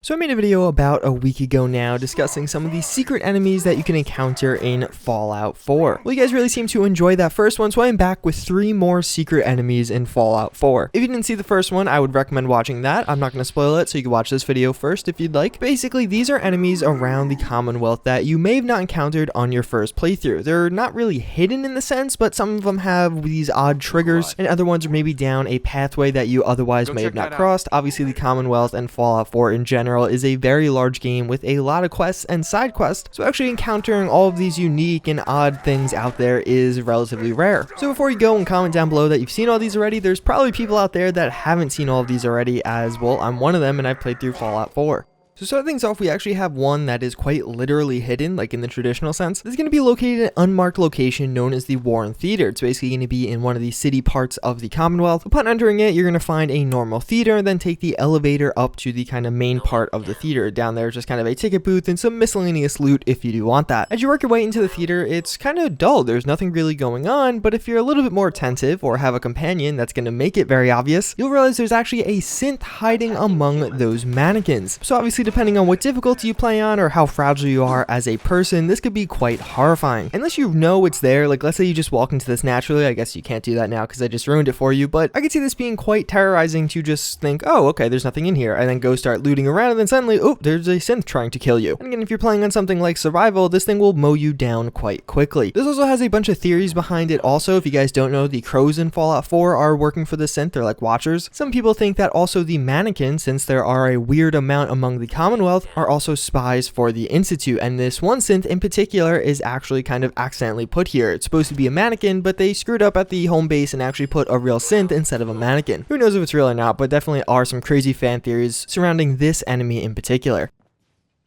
So I made a video about a week ago now discussing some of the secret enemies that you can encounter in Fallout 4. Well, you guys really seem to enjoy that first one, so I am back with 3 more secret enemies in Fallout 4. If you didn't see the first one, I would recommend watching that. I'm not going to spoil it, so you can watch this video first if you'd like. Basically, these are enemies around the Commonwealth that you may have not encountered on your first playthrough. They're not really hidden in the sense, but some of them have these odd triggers, and other ones are maybe down a pathway that you otherwise may have not crossed. Obviously, the Commonwealth and Fallout 4 in general is a very large game with a lot of quests and side quests, so actually encountering all of these unique and odd things out there is relatively rare. So before you go and comment down below that you've seen all these already, there's probably people out there that haven't seen all of these already, as well I'm one of them and I've played through Fallout 4. So to start things off, we actually have one that is quite literally hidden, like in the traditional sense. This is going to be located in an unmarked location known as the Warren Theater. It's basically going to be in one of the city parts of the Commonwealth. Upon entering it, you're going to find a normal theater and then take the elevator up to the kind of main part of the theater. Down there is just kind of a ticket booth and some miscellaneous loot if you do want that. As you work your way into the theater, it's kind of dull. There's nothing really going on, but if you're a little bit more attentive or have a companion that's going to make it very obvious, you'll realize there's actually a synth hiding among those mannequins. So obviously, depending on what difficulty you play on or how fragile you are as a person, this could be quite horrifying. Unless you know it's there, like let's say you just walk into this naturally. I guess you can't do that now because I just ruined it for you, but I could see this being quite terrorizing to just think, oh, okay, there's nothing in here, and then go start looting around, and then suddenly, oh, there's a synth trying to kill you. And again, if you're playing on something like survival, this thing will mow you down quite quickly. This also has a bunch of theories behind it also. If you guys don't know, the crows in Fallout 4 are working for the synth. They're like watchers. Some people think that also the mannequins, since there are a weird amount among the Commonwealth, are also spies for the Institute, and this one synth in particular is actually kind of accidentally put here. It's supposed to be a mannequin, but they screwed up at the home base and actually put a real synth instead of a mannequin. Who knows if it's real or not, but definitely are some crazy fan theories surrounding this enemy in particular.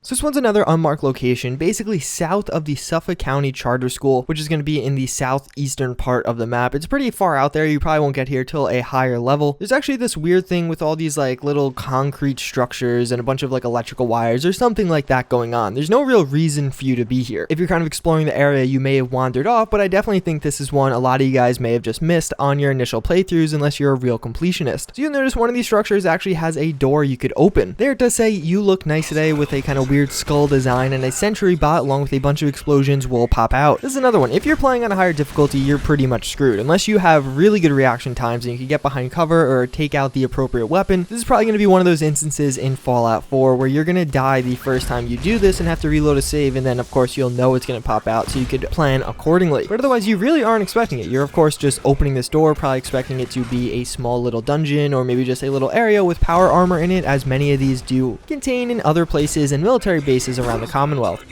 So this one's another unmarked location, basically south of the Suffolk County Charter School, which is going to be in the southeastern part of the map. It's pretty far out there. You probably won't get here till a higher level. There's actually this weird thing with all these like little concrete structures and a bunch of like electrical wires or something like that going on. There's no real reason for you to be here. If you're kind of exploring the area, you may have wandered off, but I definitely think this is one a lot of you guys may have just missed on your initial playthroughs unless you're a real completionist. So you'll notice one of these structures actually has a door you could open. There it does say, "You look nice today," with a kind of weird skull design, and a sentry bot along with a bunch of explosions will pop out. This is another one. If you're playing on a higher difficulty, you're pretty much screwed. Unless you have really good reaction times and you can get behind cover or take out the appropriate weapon, this is probably going to be one of those instances in Fallout 4 where you're going to die the first time you do this and have to reload a save, and then of course you'll know it's going to pop out so you could plan accordingly. But otherwise, you really aren't expecting it. You're of course just opening this door, probably expecting it to be a small little dungeon or maybe just a little area with power armor in it, as many of these do contain in other places and military bases around the Commonwealth.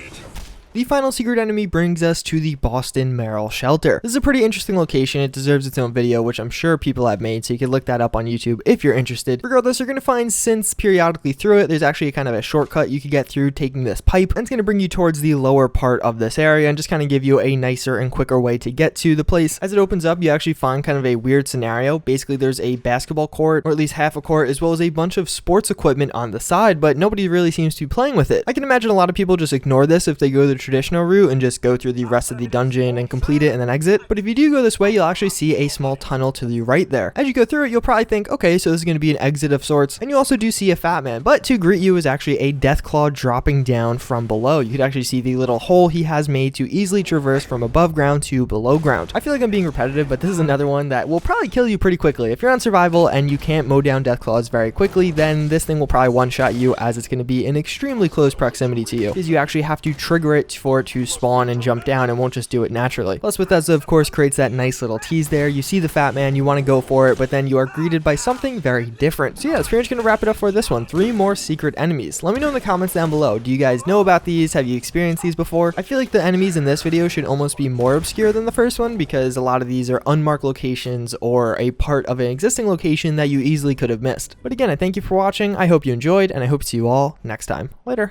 The final secret enemy brings us to the Boston Merrill Shelter. This is a pretty interesting location. It deserves its own video, which I'm sure people have made, so you can look that up on YouTube if you're interested. Regardless, you're going to find synths periodically through it. There's actually kind of a shortcut you could get through taking this pipe, and it's going to bring you towards the lower part of this area and just kind of give you a nicer and quicker way to get to the place. As it opens up, you actually find kind of a weird scenario. Basically, there's a basketball court, or at least half a court, as well as a bunch of sports equipment on the side, but nobody really seems to be playing with it. I can imagine a lot of people just ignore this if they go the traditional route and just go through the rest of the dungeon and complete it and then exit. But if you do go this way, you'll actually see a small tunnel to the right there. As you go through it, you'll probably think, okay, so this is going to be an exit of sorts, and you also do see a fat man, but to greet you is actually a Deathclaw dropping down from below. You could actually see the little hole he has made to easily traverse from above ground to below ground. I feel like I'm being repetitive, but this is another one that will probably kill you pretty quickly. If you're on survival and you can't mow down Deathclaws very quickly, then this thing will probably one-shot you, as it's going to be in extremely close proximity to you, because you actually have to trigger it for it to spawn and jump down, and won't just do it naturally. Plus, Bethesda of course creates that nice little tease there. You see the fat man, you want to go for it, but then you are greeted by something very different. So yeah, that's pretty much going to wrap it up for this one. 3 more secret enemies. Let me know in the comments down below. Do you guys know about these? Have you experienced these before? I feel like the enemies in this video should almost be more obscure than the first one, because a lot of these are unmarked locations or a part of an existing location that you easily could have missed. But again, I thank you for watching. I hope you enjoyed, and I hope to see you all next time. Later.